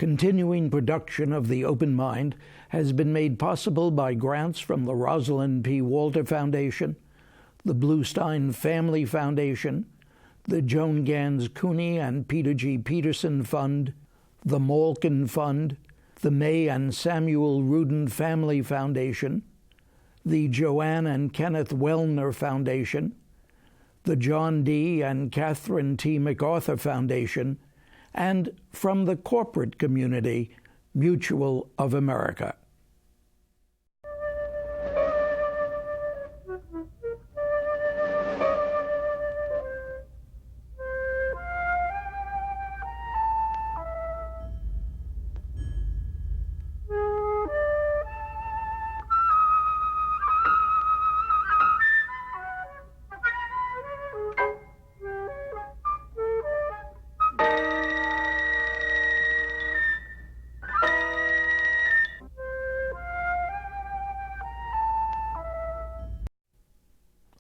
Continuing production of The Open Mind has been made possible by grants from the Rosalind P. Walter Foundation, the Bluestein Family Foundation, the Joan Gans CUNY and Peter G. Peterson Fund, the Malkin Fund, the May and Samuel Rudin Family Foundation, the Joanne and Kenneth Wellner Foundation, the John D. and Catherine T. MacArthur Foundation, and from the corporate community, Mutual of America.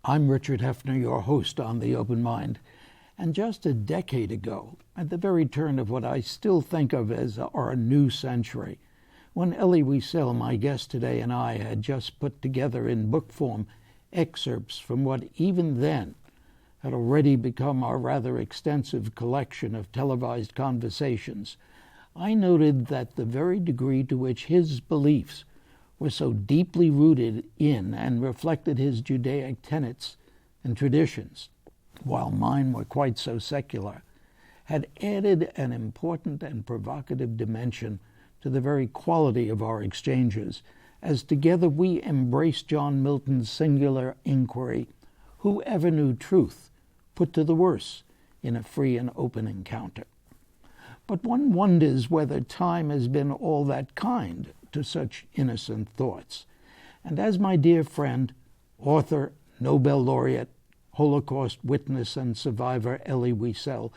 I'm Richard Heffner, your host on The Open Mind. And just a decade ago, at the very turn of what I still think of as our new century, when Elie Wiesel, my guest today, and I had just put together in book form excerpts from what even then had already become our rather extensive collection of televised conversations, I noted that the very degree to which his beliefs were so deeply rooted in and reflected his Judaic tenets and traditions, while mine were quite so secular, had added an important and provocative dimension to the very quality of our exchanges, as together we embraced John Milton's singular inquiry, who ever knew truth, put to the worse in a free and open encounter. But one wonders whether time has been all that kind to such innocent thoughts. And as my dear friend, author, Nobel Laureate, Holocaust witness and survivor Elie Wiesel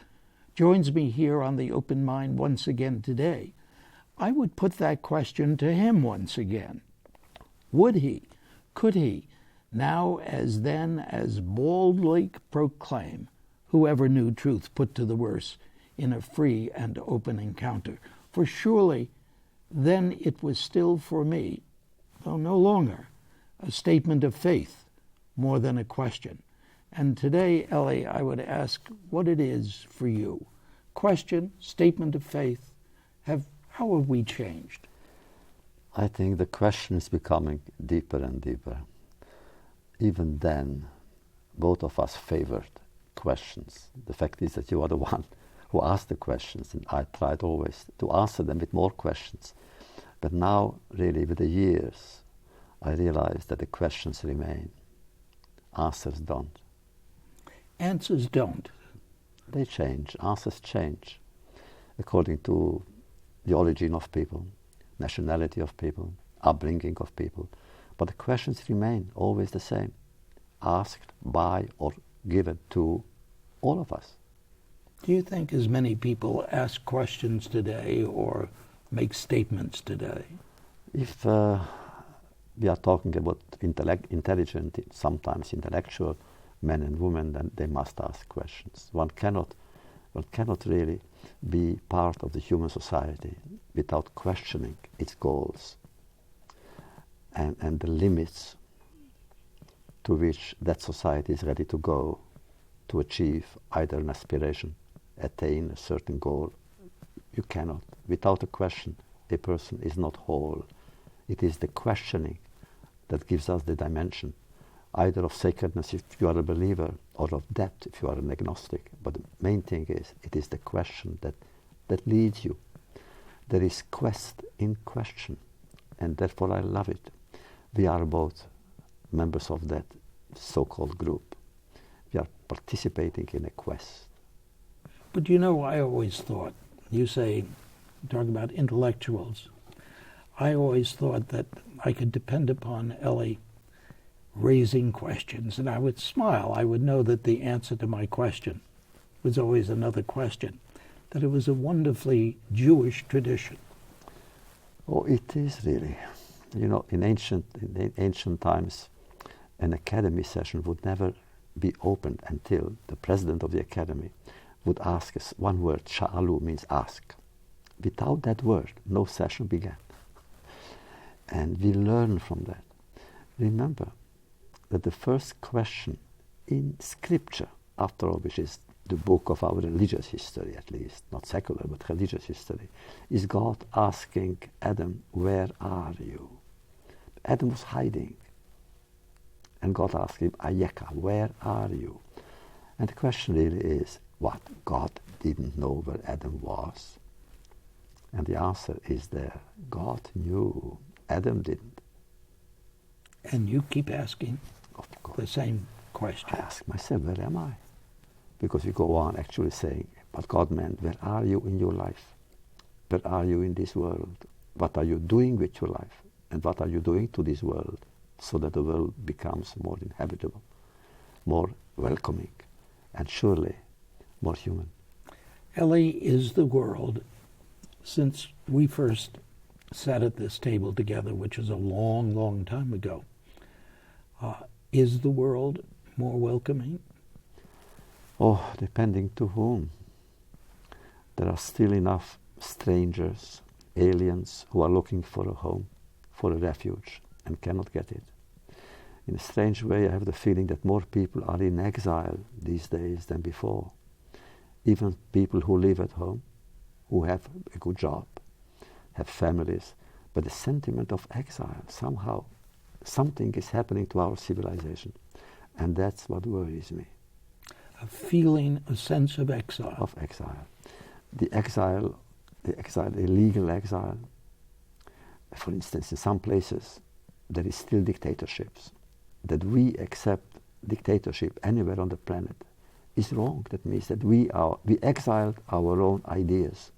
joins me here on The Open Mind once again today, I would put that question to him once again. Would he, could he, now as then as boldly proclaim, whoever knew truth put to the worse in a free and open encounter? For surely then it was still for me, though no longer, a statement of faith more than a question. And today, Elie, I would ask what it is for you. Question, statement of faith, how have we changed? I think the question is becoming deeper and deeper. Even then, both of us favored questions. The fact is that you are the one who asked the questions, and I tried always to answer them with more questions. But now, really, with the years, I realize that the questions remain. Answers don't. Answers don't? They change. Answers change according to the origin of people, nationality of people, upbringing of people. But the questions remain always the same, asked by or given to all of us. Do you think as many people ask questions today or make statements today? If we are talking about intelligent, sometimes intellectual men and women, then they must ask questions. One cannot really be part of the human society without questioning its goals and the limits to which that society is ready to go to achieve either an aspiration, attain a certain goal. You cannot. Without a question, a person is not whole. It is the questioning that gives us the dimension, either of sacredness if you are a believer, or of depth if you are an agnostic. But the main thing is, it is the question that leads you. There is quest in question, and therefore I love it. We are both members of that so-called group. We are participating in a quest. But you know, I always thought, you say, talk about intellectuals, I always thought that I could depend upon Elie raising questions, and I would smile. I would know that the answer to my question was always another question, that it was a wonderfully Jewish tradition. Oh, it is really. You know, in ancient times, an academy session would never be opened until the president of the academy would ask us one word. Sha'alu means ask. Without that word, no session began. And we learn from that. Remember that the first question in scripture, after all, which is the book of our religious history, at least, not secular, but religious history, is God asking Adam, where are you? Adam was hiding. And God asked him, Ayeka, where are you? And the question really is, what? God didn't know where Adam was? And the answer is there. God knew. Adam didn't. And you keep asking Of course. the same question. I ask myself, where am I? Because we go on actually saying, but God meant, where are you in your life? Where are you in this world? What are you doing with your life? And what are you doing to this world so that the world becomes more inhabitable, more welcoming, and surely more human? Elie, is the world, since we first sat at this table together, which is a long, long time ago, is the world more welcoming? Oh, depending to whom. There are still enough strangers, aliens, who are looking for a home, for a refuge, and cannot get it. In a strange way, I have the feeling that more people are in exile these days than before. Even people who live at home, who have a good job, have families, but the sentiment of exile, somehow, something is happening to our civilization, and that's what worries me. A feeling, a sense of exile. Of exile. The exile, illegal exile. For instance, in some places, there is still dictatorships. That we accept dictatorship anywhere on the planet is wrong. That means that we exiled our own ideas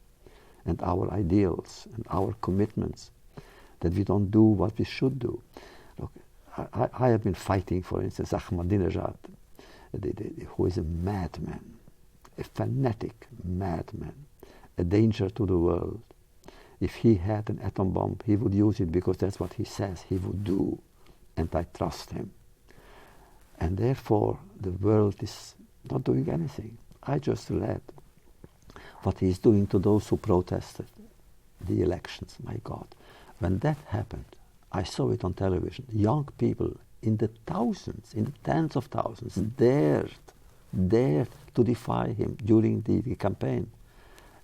and our ideals and our commitments, that we don't do what we should do. Look, I have been fighting, for instance, Ahmadinejad, who is a madman, a fanatic madman, a danger to the world. If he had an atom bomb, he would use it because that's what he says he would do, and I trust him. And therefore, the world is not doing anything. I just read what he's doing to those who protested the elections. My God. When that happened, I saw it on television. Young people in the thousands, in the tens of thousands, dared to defy him during the campaign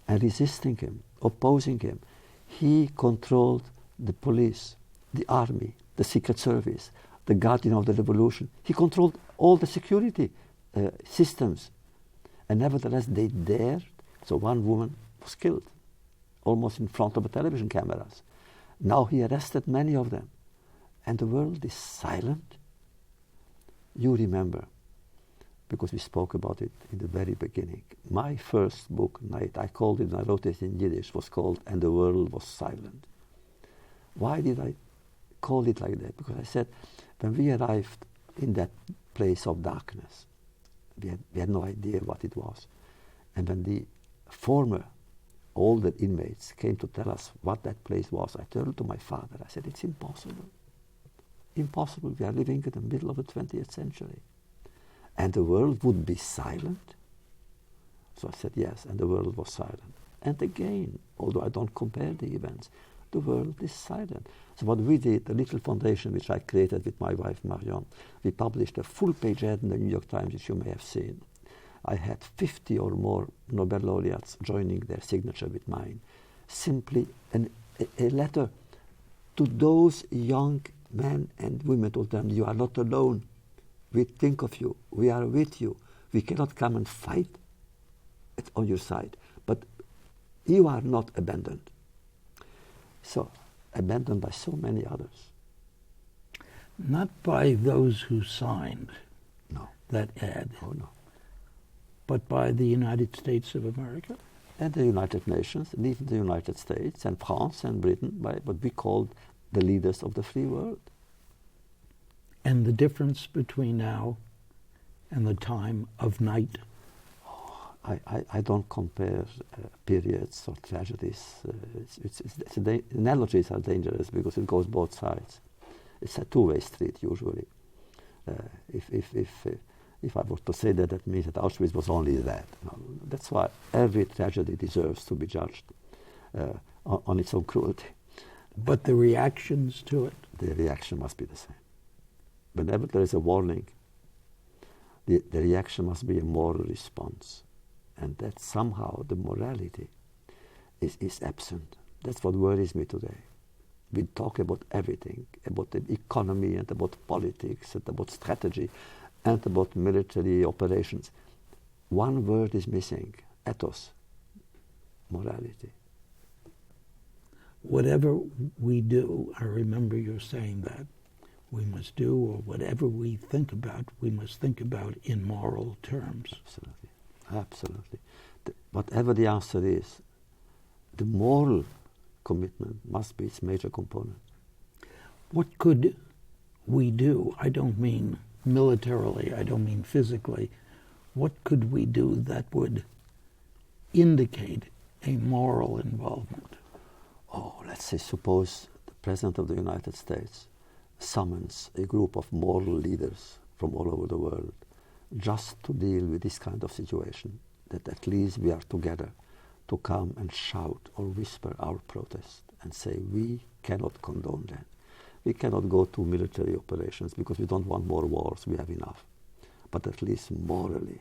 and resisting him, opposing him. He controlled the police, the army, the secret service, the guardian of the revolution. He controlled all the security systems. And nevertheless, they dared. So one woman was killed, almost in front of the television cameras. Now he arrested many of them. And the world is silent. You remember, because we spoke about it in the very beginning. My first book, I called it, I wrote it in Yiddish, was called "And the World Was Silent." Why did I call it like that? Because I said, when we arrived in that place of darkness, we had no idea what it was. And when the former older inmates came to tell us what that place was, I turned to my father. I said, it's impossible. Impossible. We are living in the middle of the 20th century. And the world would be silent? So I said, yes, and the world was silent. And again, although I don't compare the events, the world is silent. So what we did, the little foundation which I created with my wife Marion, we published a full-page ad in the New York Times, which you may have seen. I had 50 or more Nobel laureates joining their signature with mine. Simply a letter to those young men and women, told them, you are not alone. We think of you. We are with you. We cannot come and fight on your side, but you are not abandoned. So, abandoned by so many others. Not by those who signed that ad. Oh, no. But by the United States of America? And the United Nations, and even the United States, and France and Britain, by what we called the leaders of the free world. And the difference between now and the time of night? I don't compare periods or tragedies. Analogies are dangerous because it goes both sides. It's a two-way street usually. If I were to say that, that means that Auschwitz was only that. No, that's why every tragedy deserves to be judged. on its own cruelty. But the reactions to it? The reaction must be the same. Whenever there is a warning, the reaction must be a moral response. And that somehow the morality is absent. That's what worries me today. We talk about everything, about the economy and about politics and about strategy and about military operations. One word is missing, ethos, morality. Whatever we do, I remember you saying that, we must do, or whatever we think about, we must think about in moral terms. Absolutely, absolutely. Whatever the answer is, the moral commitment must be its major component. What could we do? I don't mean militarily, I don't mean physically. What could we do that would indicate a moral involvement? Oh, let's say, suppose the President of the United States summons a group of moral leaders from all over the world just to deal with this kind of situation, that at least we are together to come and shout or whisper our protest and say we cannot condone that. We cannot go to military operations because we don't want more wars, we have enough. But at least morally,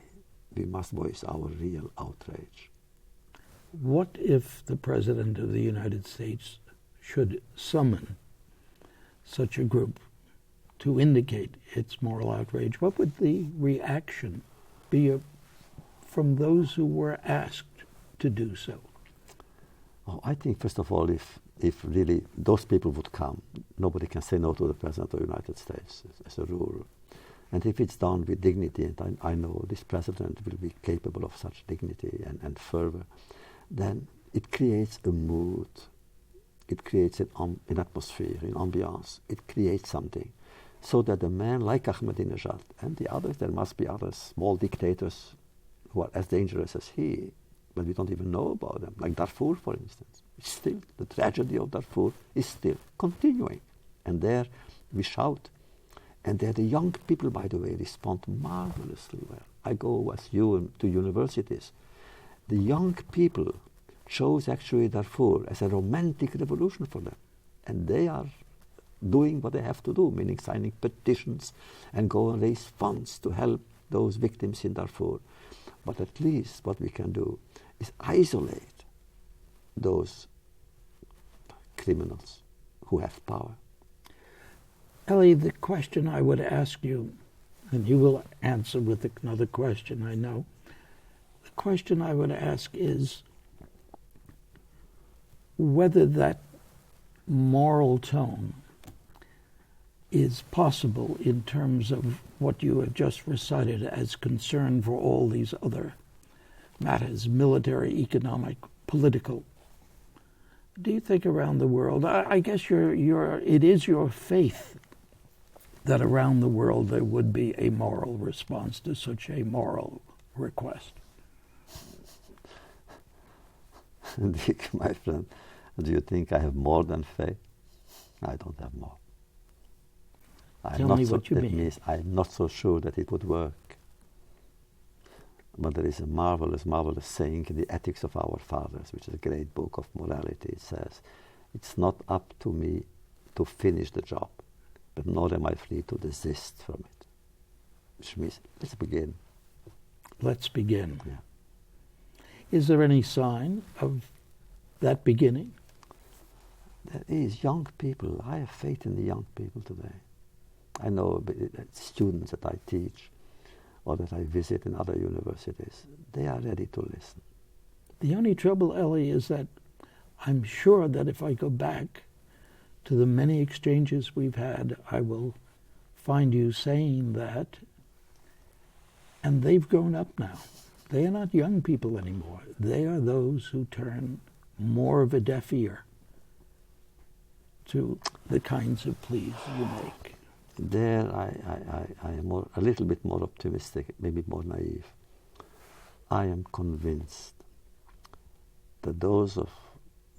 we must voice our real outrage. What if the President of the United States should summon such a group to indicate its moral outrage? What would the reaction be from those who were asked to do so? Oh, I think, first of all, if really those people would come, nobody can say no to the President of the United States as a rule. And if it's done with dignity, and I know this President will be capable of such dignity and fervor, then it creates a mood, it creates an atmosphere, an ambiance, it creates something. So that a man like Ahmadinejad and the others, there must be other small dictators who are as dangerous as he, but we don't even know about them, like Darfur, for instance. It's still, the tragedy of Darfur is still continuing. And there we shout. And there the young people, by the way, respond marvelously well. I go as you to universities. The young people chose actually Darfur as a romantic revolution for them. And they are doing what they have to do, meaning signing petitions and go and raise funds to help those victims in Darfur. But at least what we can do is isolate those criminals who have power. Elie, the question I would ask you, and you will answer with another question, I know. The question I would ask is whether that moral tone is possible in terms of what you have just recited as concern for all these other matters, military, economic, political. Do you think around the world, I guess it is your faith that around the world there would be a moral response to such a moral request? Dick, my friend, do you think I have more than faith? I don't have more. Tell me what you mean. That means I'm not so sure that it would work. But there is a marvelous, marvelous saying in the Ethics of Our Fathers, which is a great book of morality. It says, it's not up to me to finish the job, but nor am I free to desist from it. Which means, let's begin. Let's begin. Yeah. Is there any sign of that beginning? There is. Young people. I have faith in the young people today. I know students that I teach or that I visit in other universities, they are ready to listen. The only trouble, Elie, is that I'm sure that if I go back to the many exchanges we've had, I will find you saying that, and they've grown up now. They are not young people anymore. They are those who turn more of a deaf ear to the kinds of pleas you make. There I am a little bit more optimistic, maybe more naive. I am convinced that those of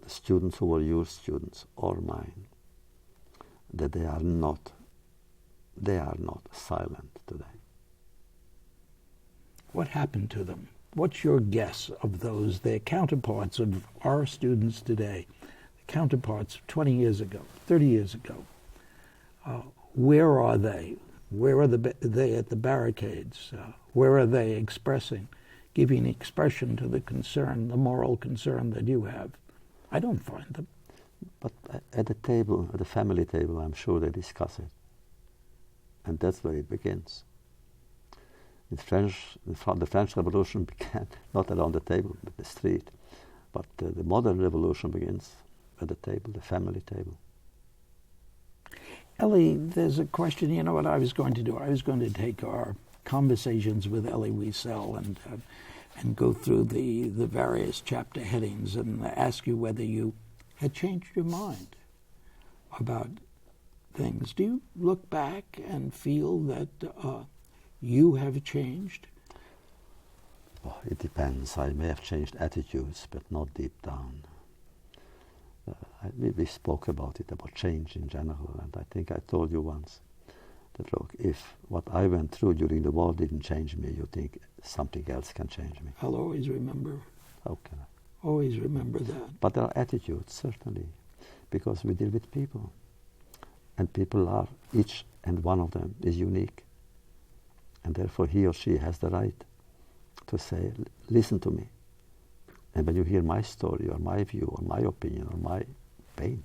the students who were your students or mine, that they are not silent today. What happened to them? what's your guess of those, their counterparts of our students today, counterparts 20 years ago, 30 years ago? Where are they? Where are they at the barricades? Where are they expressing, giving expression to the concern, the moral concern that you have? I don't find them. But at the table, at the family table, I'm sure they discuss it. And that's where it begins. The French Revolution began not around the table, but the street. But the modern revolution begins at the table, the family table. Elie, there's a question. You know what I was going to do? I was going to take our conversations with Elie Wiesel and go through the various chapter headings and ask you whether you had changed your mind about things. Do you look back and feel that you have changed? Oh, it depends. I may have changed attitudes, but not deep down. We spoke about it, about change in general, and I think I told you once that, look, if what I went through during the war didn't change me, you think something else can change me. I'll always remember. How can I? Always remember that. But there are attitudes, certainly, because we deal with people. And people are, each and one of them is unique. And therefore he or she has the right to say, listen to me. And when you hear my story or my view or my opinion or my pain,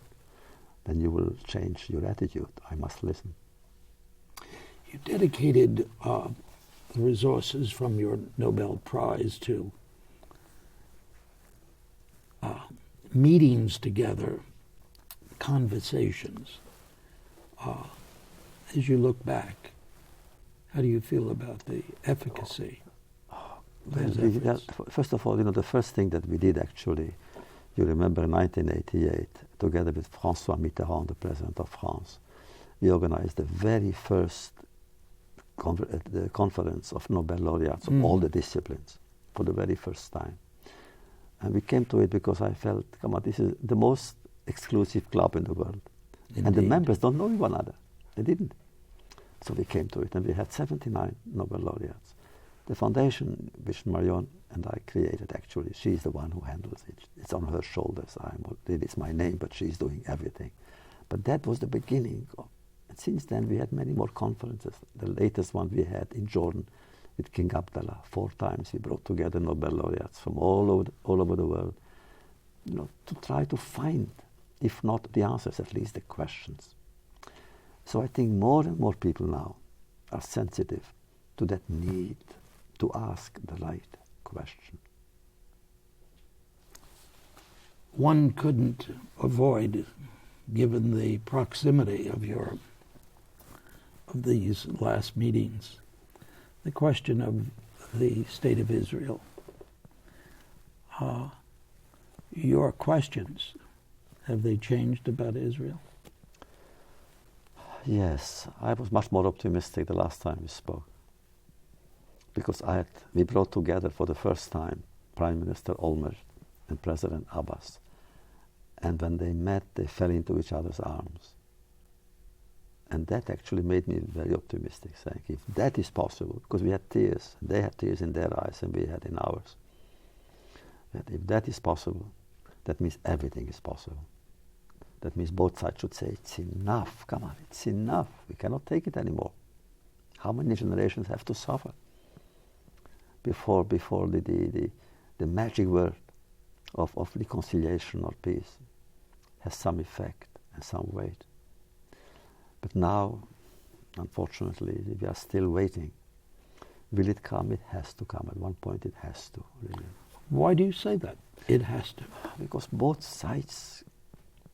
then you will change your attitude. I must listen. You dedicated the resources from your Nobel Prize to meetings together, conversations. As you look back, how do you feel about the efficacy? First of all, the first thing that we did actually, you remember in 1988, together with François Mitterrand, the President of France, we organized the very first the conference of Nobel Laureates of all the disciplines for the very first time. And we came to it because I felt, come on, this is the most exclusive club in the world. Indeed. And the members don't know one another. They didn't. So we came to it, and we had 79 Nobel Laureates. The foundation, which Marion and I created, actually, she's the one who handles it. It's on her shoulders. It's my name, but she's doing everything. But that was the beginning. And since then, we had many more conferences. The latest one we had in Jordan with King Abdullah. 4 times we brought together Nobel Laureates from all over the world, to try to find, if not the answers, at least the questions. So I think more and more people now are sensitive to that need to ask the right question. One couldn't avoid, given the proximity of these last meetings, the question of the state of Israel. Your questions, have they changed about Israel? Yes, I was much more optimistic the last time we spoke. Because we brought together for the first time Prime Minister Olmert and President Abbas. And when they met, they fell into each other's arms. And that actually made me very optimistic, saying, if that is possible, because we had tears, they had tears in their eyes and we had in ours. That if that is possible, that means everything is possible. That means both sides should say, it's enough, come on, it's enough. We cannot take it anymore. How many generations have to suffer before the magic word of reconciliation or peace has some effect and some weight? But now, unfortunately, we are still waiting. Will it come? It has to come. At one point it has to, really. Why do you say that? It has to. Because both sides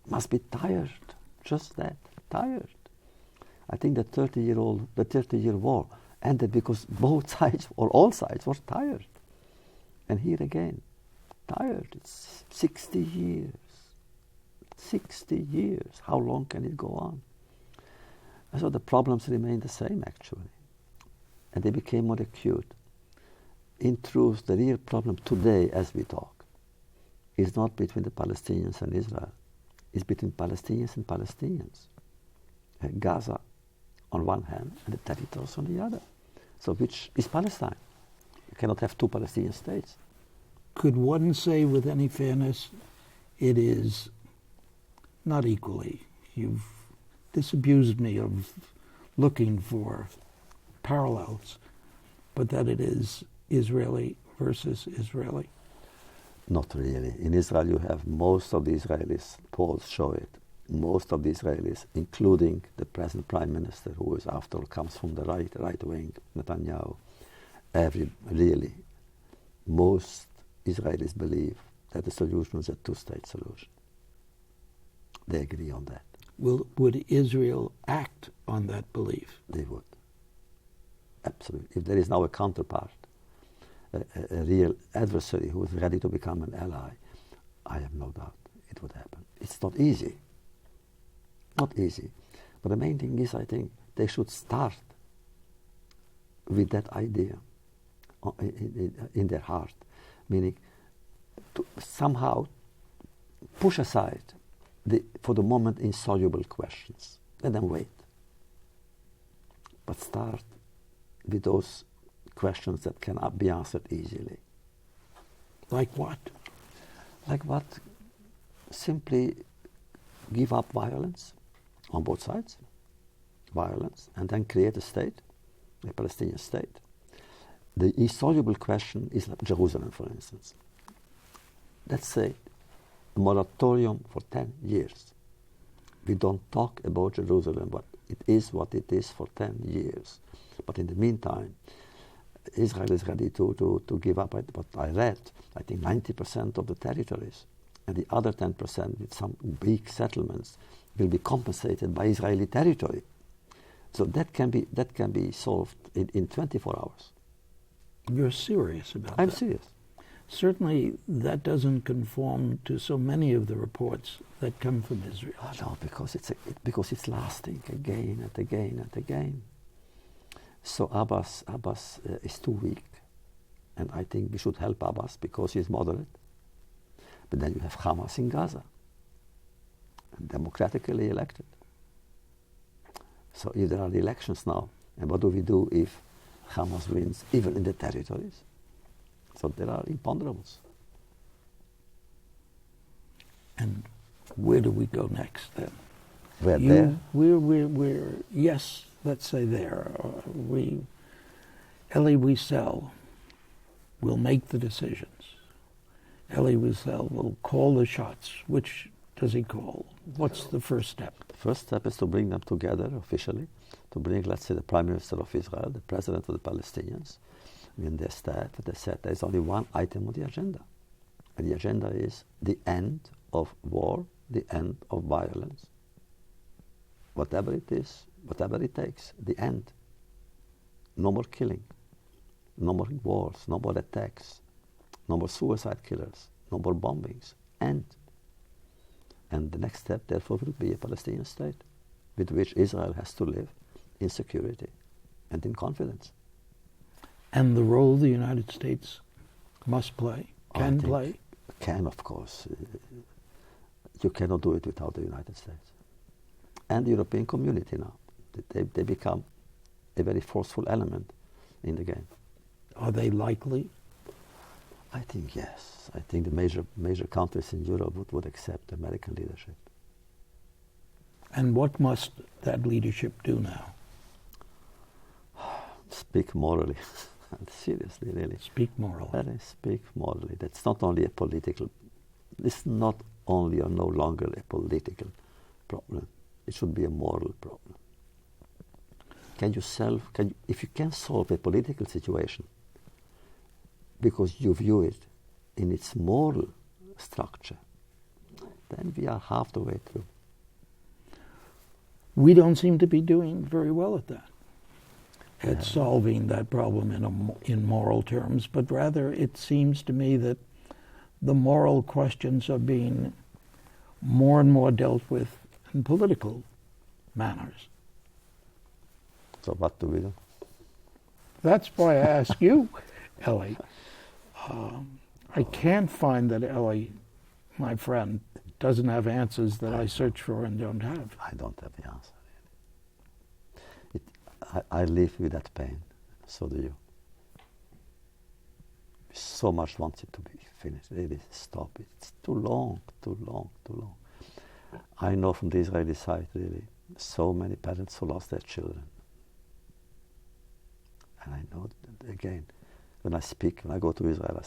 must be tired. Just that, tired. I think the 30-year war ended because both sides, or all sides, were tired. And here again, tired. It's 60 years. 60 years. How long can it go on? And so the problems remain the same, actually. And they became more acute. In truth, the real problem today, as we talk, is not between the Palestinians and Israel. It's between Palestinians and Palestinians. Gaza on one hand and the territories on the other. So which is Palestine? You cannot have two Palestinian states. Could one say with any fairness it is not equally? You've disabused me of looking for parallels, but that it is Israeli versus Israeli? Not really. In Israel you have most of the Israelis, polls show it, most of the Israelis, including the present prime minister, who is after all comes from the right wing, Netanyahu, really, most Israelis believe that the solution is a two-state solution. They agree on that. Would Israel act on that belief? They would. Absolutely. If there is now a counterpart, a real adversary who is ready to become an ally, I have no doubt it would happen. It's not easy. Not easy. But the main thing is, I think, they should start with that idea in their heart, meaning to somehow push aside for the moment insoluble questions. Let them wait. But start with those questions that cannot be answered easily. Like what? Like what? Simply give up violence on both sides, violence, and then create a state, a Palestinian state. The insoluble question is like Jerusalem, for instance. Let's say a moratorium for 10 years. We don't talk about Jerusalem, but it is what it is for 10 years. But in the meantime, Israel is ready to give up what I read, I think 90% of the territories, and the other 10% with some big settlements will be compensated by Israeli territory. So that can be solved in 24 hours. You're serious about that? I'm serious. Certainly that doesn't conform to so many of the reports that come from Israel. Oh, no, because it's lasting again and again and again. So Abbas is too weak, and I think we should help Abbas because he's moderate. But then you have Hamas in Gaza, democratically elected. So if there are elections now, and what do we do if Hamas wins even in the territories? So there are imponderables. And where do we go next then? There? We're yes, let's say there. Elie Wiesel will make the decisions. Elie Wiesel will call the shots. Which does he call? What's the first step? The first step is to bring them together officially, to bring, let's say, the Prime Minister of Israel, the President of the Palestinians, and their staff. They said there's only one item on the agenda. And the agenda is the end of war, the end of violence. Whatever it is, whatever it takes, the end. No more killing, no more wars, no more attacks, no more suicide killers, no more bombings. End. And the next step, therefore, will be a Palestinian state with which Israel has to live in security and in confidence. And the role the United States must play, can play? Can, of course. You cannot do it without the United States. And the European community now. They become a very forceful element in the game. Are they likely? I think yes. I think the major countries in Europe would accept American leadership. And what must that leadership do now? Speak morally. Seriously, really. Speak morally. Really speak morally. That's not only a political, it's not only or no longer a political problem. It should be a moral problem. If you can solve a political situation because you view it in its moral structure, then we are half the way through. We don't seem to be doing very well at that, at solving that problem in moral terms, but rather it seems to me that the moral questions are being more and more dealt with in political manners. So what do we do? That's why I ask you, Elie. I can't find that Elie, my friend, doesn't have answers that I search for and don't have. I don't have the answer, really. I live with that pain. So do you. so much wants it to be finished. Really, stop it. It's too long, too long, too long. I know from the Israeli side, really, so many parents who lost their children. And I know, again, when I go to Israel,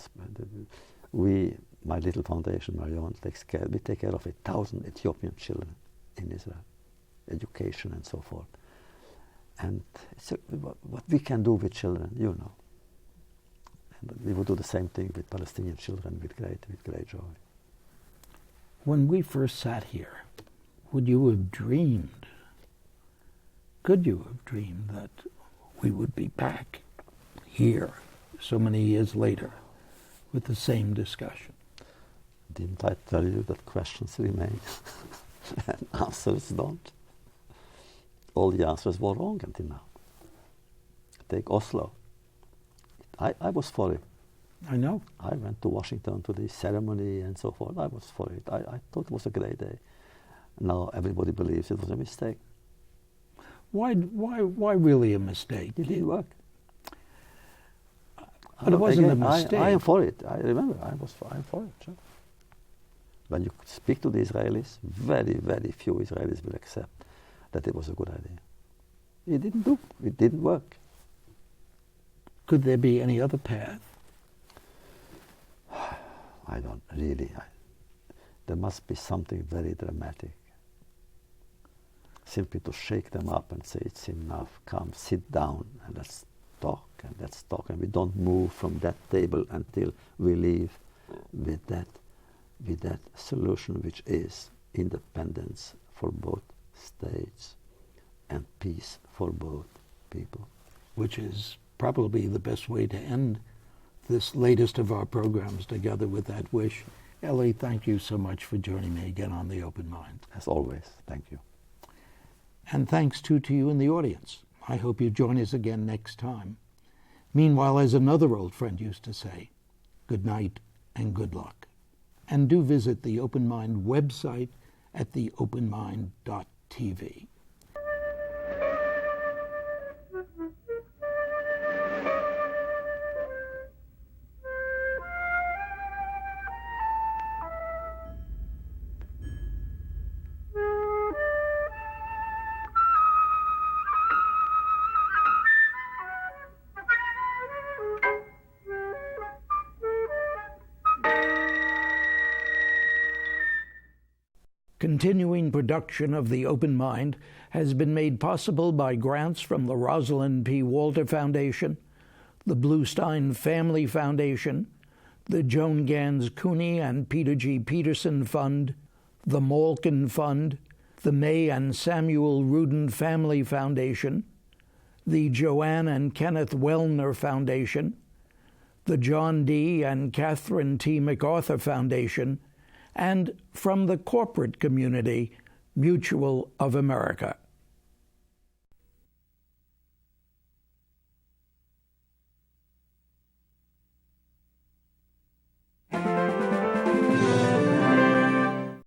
my little foundation, Marion, we take care of 1,000 Ethiopian children in Israel, education and so forth. And what we can do with children, you know. And we would do the same thing with Palestinian children with great joy. When we first sat here, would you have dreamed, could you have dreamed that we would be back here so many years later with the same discussion? Didn't I tell you that questions remain and answers don't? All the answers were wrong until now. Take Oslo. I was for it. I know. I went to Washington to the ceremony and so forth. I was for it. I thought it was a great day. Now everybody believes it was a mistake. Why really a mistake? It didn't work. But it wasn't a mistake. I am for it. I remember. I'm for it. Sure. When you speak to the Israelis, very, very few Israelis will accept that it was a good idea. It didn't work. Could there be any other path? I don't really. There must be something very dramatic. Simply to shake them up and say, it's enough, come, sit down, and let's talk, and we don't move from that table until we leave with that solution, which is independence for both states and peace for both people. Which is probably the best way to end this latest of our programs, together with that wish. Elie, thank you so much for joining me again on The Open Mind. As always, thank you. And thanks too to you in the audience. I hope you join us again next time. Meanwhile, as another old friend used to say, good night and good luck. And do visit the Open Mind website at theopenmind.tv. Continuing production of The Open Mind has been made possible by grants from the Rosalind P. Walter Foundation, the Bluestein Family Foundation, the Joan Gans CUNY and Peter G. Peterson Fund, the Malkin Fund, the May and Samuel Rudin Family Foundation, the Joanne and Kenneth Wellner Foundation, the John D. and Catherine T. MacArthur Foundation, and from the corporate community, Mutual of America.